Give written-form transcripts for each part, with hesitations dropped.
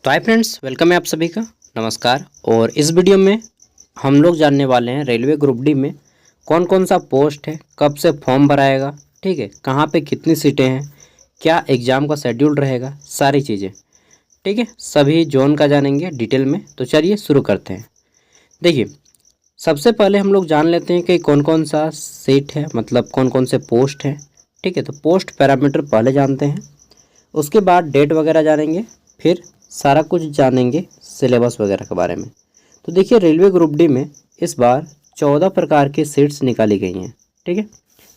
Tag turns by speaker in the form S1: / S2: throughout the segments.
S1: तो hi friends, welcome है आप सभी का। नमस्कार। और इस वीडियो में हम लोग जानने वाले हैं रेलवे ग्रुप डी में कौन कौन सा पोस्ट है, कब से फॉर्म भराएगा, ठीक है, कहाँ पे कितनी सीटें हैं, क्या एग्ज़ाम का शेड्यूल रहेगा, सारी चीज़ें, ठीक है, सभी जोन का जानेंगे डिटेल में। तो चलिए शुरू करते हैं। देखिए, सबसे पहले हम लोग जान लेते हैं कि कौन कौन सा सीट है, मतलब कौन कौन से पोस्ट हैं, ठीक है। तो पोस्ट पैरामीटर पहले जानते हैं, उसके बाद डेट वगैरह जानेंगे, फिर सारा कुछ जानेंगे सिलेबस वगैरह के बारे में। तो देखिए, रेलवे ग्रुप डी में इस बार 14 प्रकार की सीट्स निकाली गई हैं, ठीक है।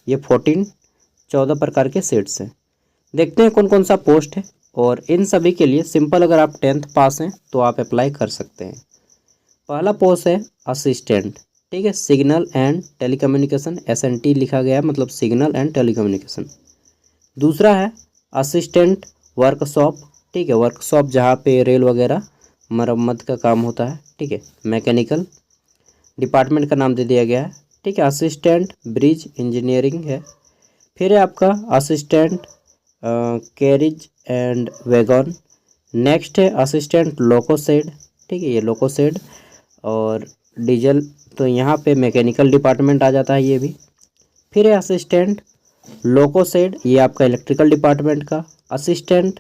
S1: ये 14 प्रकार के सीट्स हैं। देखते हैं कौन कौन सा पोस्ट है। और इन सभी के लिए सिंपल, अगर आप 10th पास हैं तो आप अप्लाई कर सकते हैं। पहला पोस्ट है असिस्टेंट, ठीक है, सिग्नल एंड टेलीकम्युनिकेशन, SNT लिखा गया है, मतलब सिग्नल एंड टेलीकम्युनिकेशन। दूसरा है असिस्टेंट वर्कशॉप, ठीक है, वर्कशॉप जहाँ पे रेल वगैरह मरम्मत का काम होता है, ठीक है, मैकेनिकल डिपार्टमेंट का नाम दे दिया गया है, ठीक है। असिस्टेंट ब्रिज इंजीनियरिंग है। फिर है आपका assistant carriage and wagon. Next है असिस्टेंट लोको शेड, ठीक है, ये लोको शेड और डीजल, तो यहाँ पे मैकेनिकल डिपार्टमेंट आ जाता है ये भी। फिर है असिस्टेंट लोको शेड, ये आपका इलेक्ट्रिकल डिपार्टमेंट का। असिस्टेंट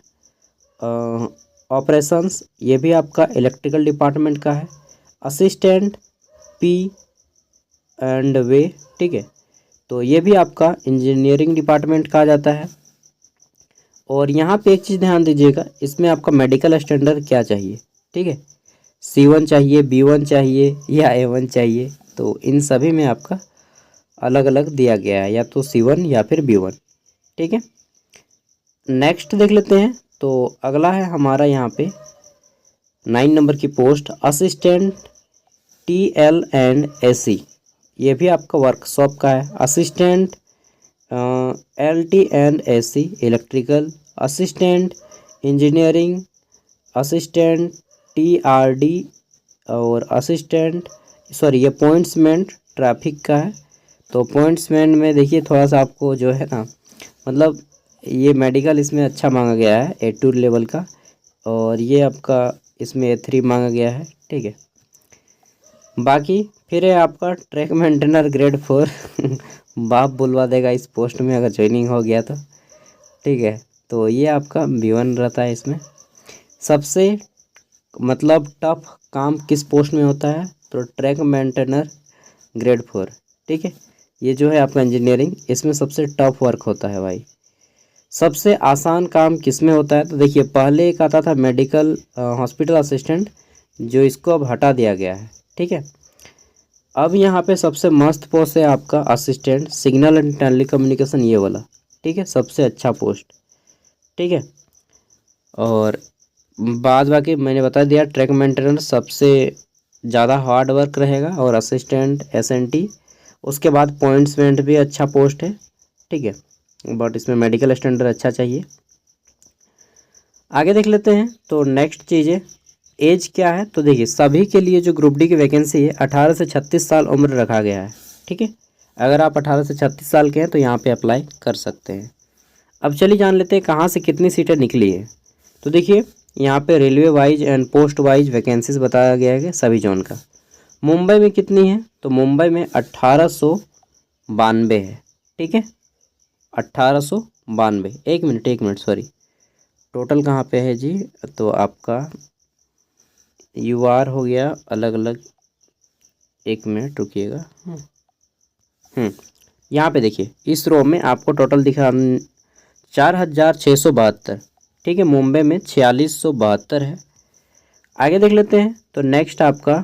S1: ऑपरेशंस, ये भी आपका इलेक्ट्रिकल डिपार्टमेंट का है। असिस्टेंट पी एंड वे, ठीक है, तो ये भी आपका इंजीनियरिंग डिपार्टमेंट का आ जाता है। और यहाँ पे एक चीज़ ध्यान दीजिएगा, इसमें आपका मेडिकल स्टैंडर्ड क्या चाहिए, ठीक है, C1 चाहिए, B1 चाहिए या A1 चाहिए। तो इन सभी में आपका अलग अलग दिया गया है, या तो C1 या फिर B1, ठीक है। नेक्स्ट देख लेते हैं। तो अगला है हमारा यहाँ पे 9 नंबर की post assistant TL and AC, ये भी आपका वर्कशॉप का है। Assistant LT and AC electrical, assistant engineering, assistant TRD और असिस्टेंट ये पॉइंट्समैन ट्रैफिक का है। तो पॉइंट्समैन में देखिए थोड़ा सा आपको जो है ना, मतलब ये मेडिकल इसमें अच्छा मांगा गया है A2 लेवल का, और ये आपका इसमें A3 मांगा गया है, ठीक है। बाकी फिर है आपका ट्रैक मेंटेनर ग्रेड 4 बाप बुलवा देगा इस पोस्ट में अगर ज्वाइनिंग हो गया तो, ठीक है। तो ये आपका B1 रहता है। इसमें सबसे मतलब टफ काम किस पोस्ट में होता है, तो ट्रैक मेंटेनर ग्रेड 4, ठीक है, ये जो है आपका इंजीनियरिंग, इसमें सबसे टफ वर्क होता है भाई। सबसे आसान काम किस में होता है, तो देखिए पहले एक आता था मेडिकल हॉस्पिटल असिस्टेंट, जो इसको अब हटा दिया गया है, ठीक है। अब यहाँ पे सबसे मस्त पोस्ट है आपका असिस्टेंट सिग्नल एंड टेलीकम्युनिकेशन, ये वाला, ठीक है, सबसे अच्छा पोस्ट, ठीक है। और बाद बाकी मैंने बता दिया, ट्रैक मेंटेनेंस सबसे ज़्यादा हार्ड वर्क रहेगा, और असिस्टेंट SNT, उसके बाद पॉइंट्समेंट भी अच्छा पोस्ट है, ठीक है, बट इसमें मेडिकल स्टैंडर्ड अच्छा चाहिए। आगे देख लेते हैं। तो नेक्स्ट चीज़ है एज क्या है। तो देखिए सभी के लिए जो ग्रुप डी की वैकेंसी है 18 से 36 साल उम्र रखा गया है, ठीक है। अगर आप 18 से 36 साल के हैं तो यहाँ पे अप्लाई कर सकते हैं। अब चलिए जान लेते हैं कहाँ से कितनी सीटें निकली है। तो देखिए यहाँ पे railway wise and post wise vacancies बताया गया है सभी जोन का। मुंबई में कितनी है, तो मुंबई में 1892 है, ठीक है, 1892। एक मिनट सॉरी, टोटल कहाँ पे है जी, तो आपका UR हो गया अलग अलग, एक मिनट रुकिएगा। यहाँ पे देखिए इस रो में आपको टोटल दिखा 4672, ठीक है, मुंबई में 4672 है। आगे देख लेते हैं। तो नेक्स्ट आपका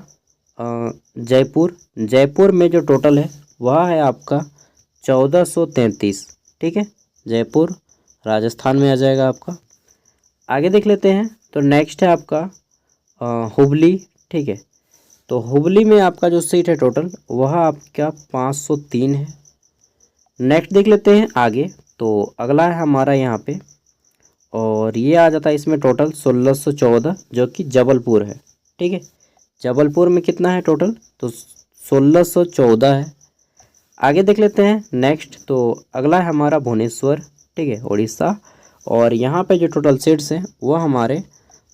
S1: जयपुर में जो टोटल है वह है आपका 1433, ठीक है, जयपुर राजस्थान में आ जाएगा आपका। आगे देख लेते हैं। तो नेक्स्ट है आपका हुबली, ठीक है, तो हुबली में आपका जो सीट है टोटल वह आपका 503 है। नेक्स्ट देख लेते हैं आगे। तो अगला है हमारा यहाँ पे, और ये आ जाता है इसमें टोटल 1614, जो कि जबलपुर है, ठीक है। जबलपुर में कितना है टोटल, तो 1614 है। आगे देख लेते हैं नेक्स्ट। तो अगला है हमारा भुवनेश्वर, ठीक है, उड़ीसा, और यहाँ पे जो टोटल सीट्स हैं वो हमारे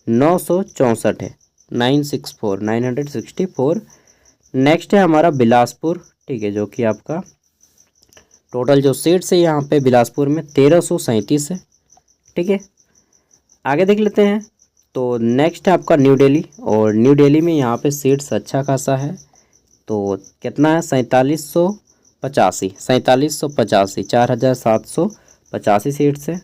S1: 964 है, 964। नेक्स्ट है हमारा बिलासपुर, ठीक है, जो कि आपका टोटल जो सीट्स है यहाँ पे बिलासपुर में 1337 है, ठीक है। आगे देख लेते हैं। तो नेक्स्ट है आपका न्यू दिल्ली, और न्यू दिल्ली में यहाँ पे सीट्स अच्छा खासा है। तो कितना है, 4785, 4785 सीट्स है।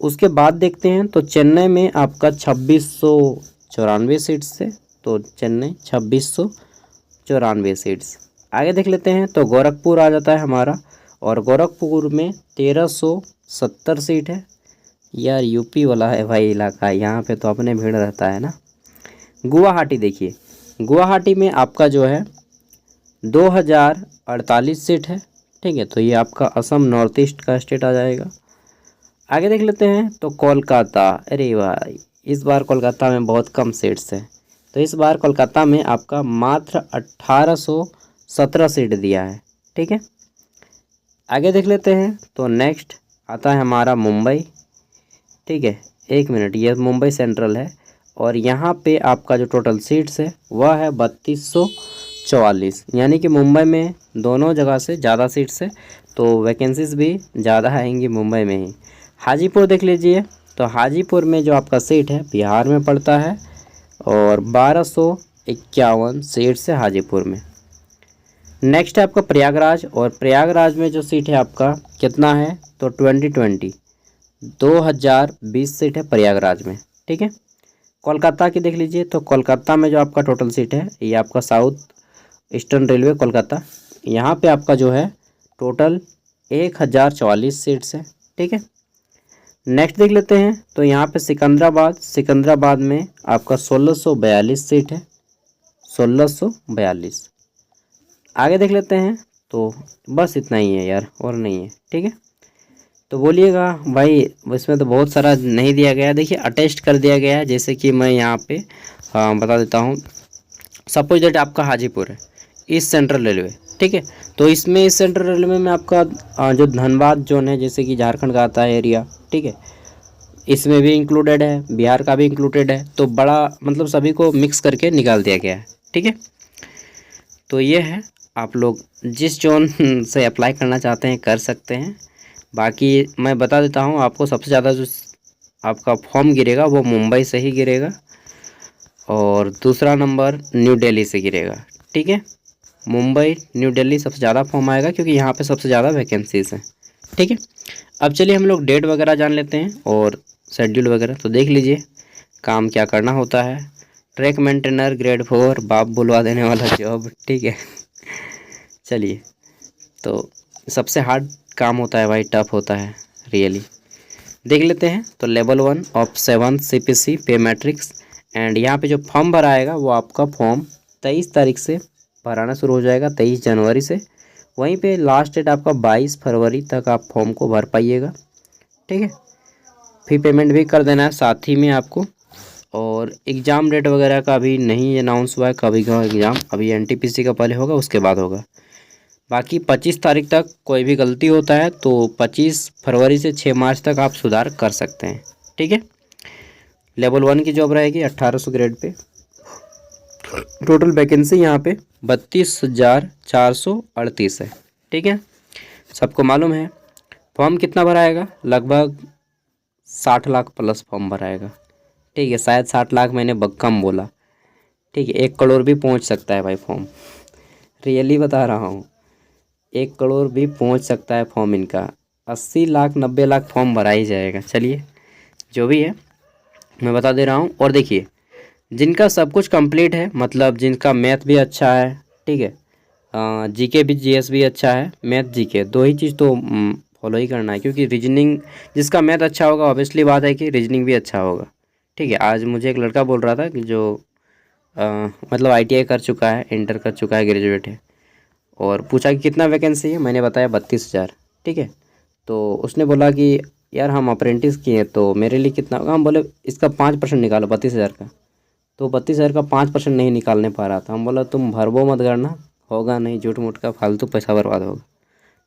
S1: उसके बाद देखते हैं तो चेन्नई में आपका 2694 सीट्स है। तो चेन्नई 2694 सीट्स। आगे देख लेते हैं तो गोरखपुर आ जाता है हमारा, और गोरखपुर में 1370 सीट है। यार यूपी वाला है भाई इलाका, यहाँ पे तो अपने भीड़ रहता है ना। गुवाहाटी देखिए, गुवाहाटी में आपका जो है 2048 सीट है, ठीक है। तो ये आपका असम नॉर्थ ईस्ट का स्टेट आ जाएगा। आगे देख लेते हैं तो कोलकाता, अरे भाई इस बार कोलकाता में बहुत कम सीट्स हैं। तो इस बार कोलकाता में आपका मात्र 1817 सीट दिया है, ठीक है। आगे देख लेते हैं तो नेक्स्ट आता है हमारा मुंबई, ठीक है। एक मिनट, ये मुंबई सेंट्रल है, और यहाँ पे आपका जो टोटल सीट्स है वह है 3244, यानी कि मुंबई में दोनों जगह से ज़्यादा सीट्स है, तो वैकेंसीज भी ज़्यादा आएंगी मुंबई में ही। हाजीपुर देख लीजिए, तो हाजीपुर में जो आपका सीट है बिहार में पड़ता है, और 1251 सीट्स है हाजीपुर में। नेक्स्ट है आपका प्रयागराज, और प्रयागराज में जो सीट है आपका कितना है, तो 2020 सीट है प्रयागराज में, ठीक है। कोलकाता की देख लीजिए, तो कोलकाता में जो आपका टोटल सीट है ये आपका साउथ ईस्टर्न रेलवे कोलकाता, यहाँ पे आपका जो है टोटल 1044 सीट्स है, ठीक है। नेक्स्ट देख लेते हैं तो यहाँ पे सिकंदराबाद में आपका 1642 सीट है, 1642। आगे देख लेते हैं तो बस इतना ही है यार, और नहीं है, ठीक है। तो बोलिएगा भाई इसमें तो बहुत सारा नहीं दिया गया, देखिए अटेस्ट कर दिया गया है। जैसे कि मैं यहाँ पे बता देता हूँ, सपोज दैट आपका हाजीपुर है, ईस्ट सेंट्रल रेलवे, ठीक है। तो इसमें ईस्ट सेंट्रल रेलवे में आपका जो धनबाद जोन है, जैसे कि झारखंड का आता है एरिया, ठीक है, इसमें भी इंक्लूडेड है, बिहार का भी इंक्लूडेड है। तो बड़ा मतलब सभी को मिक्स करके निकाल दिया गया है, ठीक है। तो ये है, आप लोग जिस जोन से अप्लाई करना चाहते हैं कर सकते हैं। बाकी मैं बता देता हूँ आपको, सबसे ज़्यादा जो आपका फॉर्म गिरेगा वो मुंबई से ही गिरेगा, और दूसरा नंबर न्यू दिल्ली से गिरेगा, ठीक है। मुंबई न्यू दिल्ली सबसे ज़्यादा फॉर्म आएगा, क्योंकि यहाँ पे सबसे ज़्यादा वैकेंसीज हैं, ठीक है। अब चलिए हम लोग डेट वगैरह जान लेते हैं और शेड्यूल वगैरह। तो देख लीजिए काम क्या करना होता है। ट्रैक मेंटेनर ग्रेड 4, बाप बुलवा देने वाला जॉब, ठीक है। चलिए, तो सबसे हार्ड काम होता है भाई, टफ होता है रियली। देख लेते हैं तो लेवल 1 ऑफ 7 CPC पे मैट्रिक्स, एंड यहाँ पे जो फॉर्म भरा आएगा वो आपका फॉर्म 23 तारीख से भराना शुरू हो जाएगा, 23 जनवरी से। वहीं पे लास्ट डेट आपका 22 फरवरी तक आप फॉर्म को भर पाइएगा, ठीक है। फी पेमेंट भी कर देना है साथ ही में आपको। और एग्ज़ाम डेट वगैरह का अभी नहीं अनाउंस हुआ है, कभी का एग्ज़ाम, अभी NTPC का पहले होगा उसके बाद होगा। बाकी 25 तारीख तक कोई भी गलती होता है तो 25 फरवरी से 6 मार्च तक आप सुधार कर सकते हैं, ठीक है। लेवल 1 की जॉब रहेगी 1800 ग्रेड पे। टोटल वैकेंसी यहाँ पे 32,438 है, ठीक है। सबको मालूम है फॉर्म कितना भराएगा, लगभग 60 लाख प्लस फॉर्म भराएगा, ठीक है। शायद 60 लाख मैंने कम बोला, ठीक है। 1 करोड़ भी पहुँच सकता है भाई फॉर्म, रियली बता रहा हूँ, 1 करोड़ भी पहुँच सकता है फॉर्म इनका। 80 लाख 90 लाख फॉर्म भरा ही जाएगा। चलिए जो भी है मैं बता दे रहा हूँ। और देखिए जिनका सब कुछ कंप्लीट है, मतलब जिनका मैथ भी अच्छा है, ठीक है, जीके भी जीएस भी अच्छा है, मैथ जीके 2 ही चीज़ तो फॉलो ही करना है, क्योंकि रीजनिंग जिसका मैथ अच्छा होगा ऑब्वियसली बात है कि रीजनिंग भी अच्छा होगा, ठीक है। आज मुझे एक लड़का बोल रहा था कि जो मतलब ITI कर चुका है, इंटर कर चुका है, ग्रेजुएट है, और पूछा कि कितना वैकेंसी है, मैंने बताया 32,000, ठीक है। तो उसने बोला कि यार हम अप्रेंटिस किए तो मेरे लिए कितना होगा, हम बोले इसका 5% निकालो 32,000 का। तो 32,000 का 5% नहीं निकालने पा रहा था। हम बोला तुम भरबो मत करना, होगा नहीं, झूठ मूठ का फालतू पैसा बर्बाद होगा,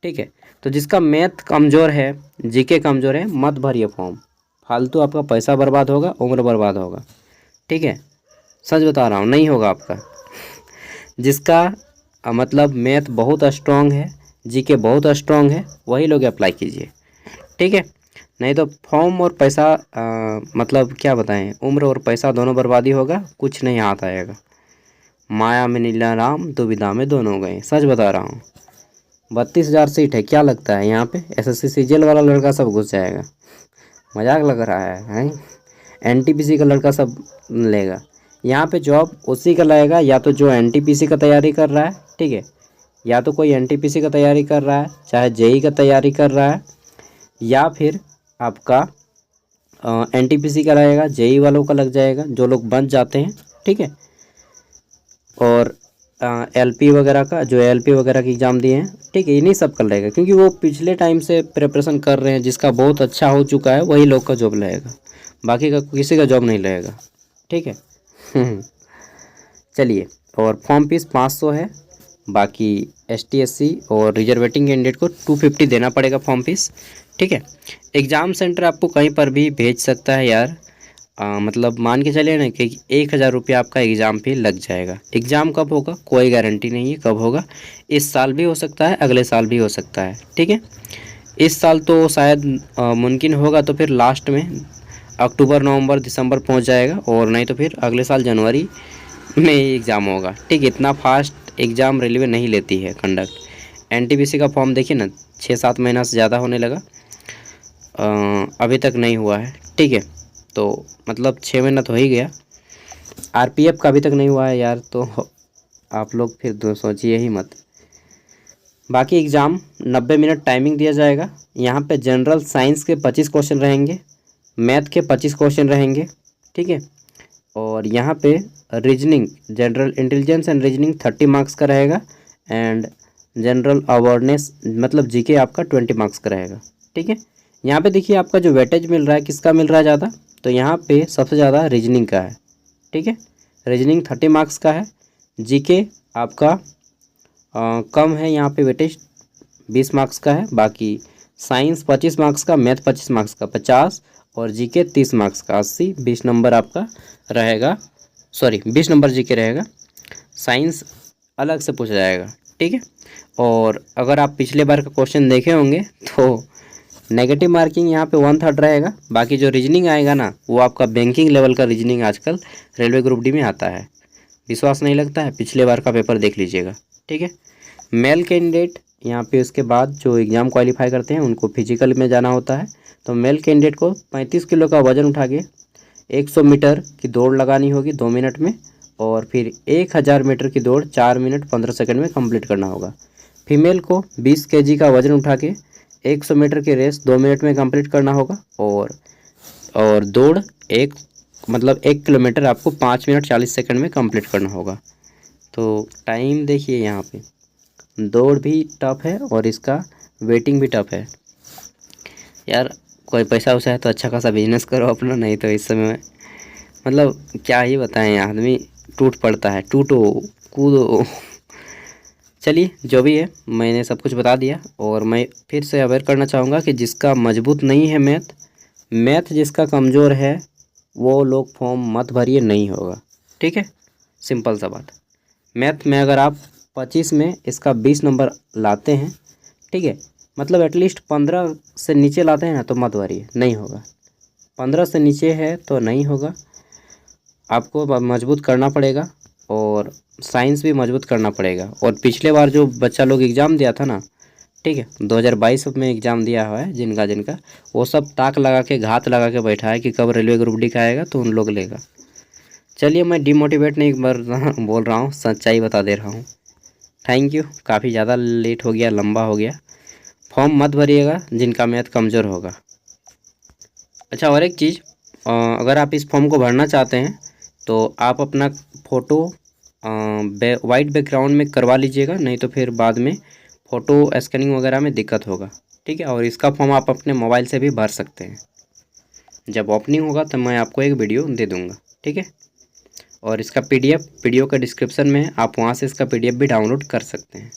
S1: ठीक है। तो जिसका मैथ कमज़ोर है, जीके कमज़ोर है, मत भरिए फॉर्म, फालतू आपका पैसा बर्बाद होगा, उम्र बर्बाद होगा। ठीक है, सच बता रहा हूँ, नहीं होगा आपका। जिसका मतलब मैथ बहुत स्ट्रॉन्ग है, जीके बहुत स्ट्रॉन्ग है, वही लोग अप्लाई कीजिए। ठीक है, नहीं तो फॉर्म और पैसा मतलब क्या बताएं, उम्र और पैसा दोनों बर्बादी होगा, कुछ नहीं हाथ आएगा। माया में नीला राम, दुविधा में दोनों गए, सच बता रहा हूँ। 32,000 सीट है, क्या लगता है यहाँ पे एसएससी सीजीएल वाला लड़का सब घुस जाएगा? मजाक लग रहा है, हैं? एनटीपीसी का लड़का सब लेगा यहाँ पे जॉब, उसी का लगेगा या तो जो एनटीपीसी का तैयारी कर रहा है। ठीक है, या तो कोई एनटीपीसी का तैयारी कर रहा है, चाहे जेई का तैयारी कर रहा है, या फिर आपका एनटीपीसी का रहेगा, जेई वालों का लग जाएगा, जो लोग बन जाते हैं। ठीक है, और एलपी वगैरह का, जो एलपी वगैरह की एग्ज़ाम दिए हैं। ठीक है, इन्हीं सब का रहेगा, क्योंकि वो पिछले टाइम से प्रिपरेशन कर रहे हैं, जिसका बहुत अच्छा हो चुका है वही लोग का जॉब रहेगा, बाकी का किसी का जॉब नहीं रहेगा। ठीक है चलिए, और फॉर्म फीस 500 है, बाकी एसटी एससी और रिजर्वेटिंग कैंडिडेट को 250 देना पड़ेगा फॉर्म फीस। ठीक है, एग्ज़ाम सेंटर आपको कहीं पर भी भेज सकता है यार। मतलब मान के चलिए ना कि 1,000 रुपया आपका एग्ज़ाम फी लग जाएगा। एग्ज़ाम कब होगा कोई गारंटी नहीं है कब होगा, इस साल भी हो सकता है, अगले साल भी हो सकता है। ठीक है, इस साल तो शायद मुमकिन होगा तो फिर लास्ट में अक्टूबर नवंबर दिसंबर पहुंच जाएगा, और नहीं तो फिर अगले साल जनवरी में ही एग्ज़ाम होगा। ठीक है, इतना फास्ट एग्ज़ाम रेलवे नहीं लेती है कंडक्ट। एनटीपीसी का फॉर्म देखिए ना, 6-7 महीना से ज़्यादा होने लगा, अभी तक नहीं हुआ है। ठीक है, तो मतलब 6 महीना तो हो ही गया। आरपीएफ का अभी तक नहीं हुआ है यार, तो आप लोग फिर सोचिए ही मत। बाकी एग्ज़ाम 90 मिनट टाइमिंग दिया जाएगा। यहाँ पे जनरल साइंस के 25 क्वेश्चन रहेंगे, मैथ के 25 क्वेश्चन रहेंगे। ठीक है, और यहाँ पे reasoning, general intelligence and reasoning 30 marks का रहेगा, एंड जनरल अवेयरनेस मतलब जीके आपका 20 मार्क्स का रहेगा। ठीक है, यहाँ पे देखिए आपका जो वेटेज मिल रहा है, किसका मिल रहा है ज़्यादा, तो यहाँ पे सबसे ज़्यादा रीजनिंग का है। ठीक है, रीजनिंग 30 मार्क्स का है, जीके आपका कम है, यहाँ पे वेटेज 20 मार्क्स का है। बाकी साइंस 25 मार्क्स का, मैथ 25 मार्क्स का 50, और जीके 30 मार्क्स का 80, 20 नंबर आपका रहेगा, सॉरी 20 नंबर जीके रहेगा। साइंस अलग से पूछा जाएगा। ठीक है, और अगर आप पिछले बार का क्वेश्चन देखे होंगे तो नेगेटिव मार्किंग यहाँ पे 1/3 रहेगा। बाकी जो रीजनिंग आएगा ना, वो आपका बैंकिंग लेवल का रीजनिंग आजकल रेलवे ग्रुप डी में आता है। विश्वास नहीं लगता है, पिछले बार का पेपर देख लीजिएगा। ठीक है, मेल कैंडिडेट यहाँ पे उसके बाद जो एग्ज़ाम क्वालिफाई करते हैं उनको फिजिकल में जाना होता है, तो मेल कैंडिडेट को 35 किलो का वज़न उठा के 100 मीटर की दौड़ लगानी होगी 2 मिनट में, और फिर 1000 मीटर की दौड़ 4 मिनट 15 सेकंड में कंप्लीट करना होगा। फीमेल को 20 केजी का वज़न उठा के 100 मीटर की रेस 2 मिनट में कंप्लीट करना होगा, और दौड़ 1 किलोमीटर आपको 5 मिनट 40 सेकंड में कंप्लीट करना होगा। तो टाइम देखिए, यहाँ पे दौड़ भी टफ है और इसका वेटिंग भी टफ है यार। कोई पैसा वैसा है तो अच्छा खासा बिजनेस करो अपना, नहीं तो इस समय मतलब क्या ही बताएं, आदमी टूट पड़ता है, टूटो कूदो। चलिए, जो भी है मैंने सब कुछ बता दिया, और मैं फिर से अवेयर करना चाहूँगा कि जिसका मजबूत नहीं है मैथ जिसका कमज़ोर है वो लोग फॉर्म मत भरिए, नहीं होगा। ठीक है, सिंपल सा बात। मैथ में अगर आप 25 में इसका 20 नंबर लाते हैं, ठीक है, मतलब एटलीस्ट 15 से नीचे लाते हैं ना, तो मत भरिए, नहीं होगा। 15 से नीचे है तो नहीं होगा, आपको मजबूत करना पड़ेगा, और साइंस भी मजबूत करना पड़ेगा। और पिछले बार जो बच्चा लोग एग्ज़ाम दिया था ना, ठीक है, 2022 में एग्ज़ाम दिया हुआ है जिनका वो सब ताक लगा के, घात लगा के बैठा है कि कब रेलवे ग्रुप डी का आएगा तो उन लोग लेगा। चलिए, मैं डिमोटिवेट नहीं बोल रहा हूँ, सच्चाई बता दे रहा हूँ। थैंक यू, काफ़ी ज़्यादा लेट हो गया, लंबा हो गया। फॉर्म मत भरिएगा जिनका मैथ कमज़ोर होगा। अच्छा, और एक चीज़, अगर आप इस फॉर्म को भरना चाहते हैं तो आप अपना फ़ोटो वाइट बैकग्राउंड में करवा लीजिएगा, नहीं तो फिर बाद में फ़ोटो स्कैनिंग वगैरह में दिक्कत होगा। ठीक है, और इसका फॉर्म आप अपने मोबाइल से भी भर सकते हैं। जब ओपनिंग होगा तो मैं आपको एक वीडियो दे दूँगा। ठीक है, और इसका PDF वीडियो का डिस्क्रिप्शन में, आप वहाँ से इसका PDF भी डाउनलोड कर सकते हैं।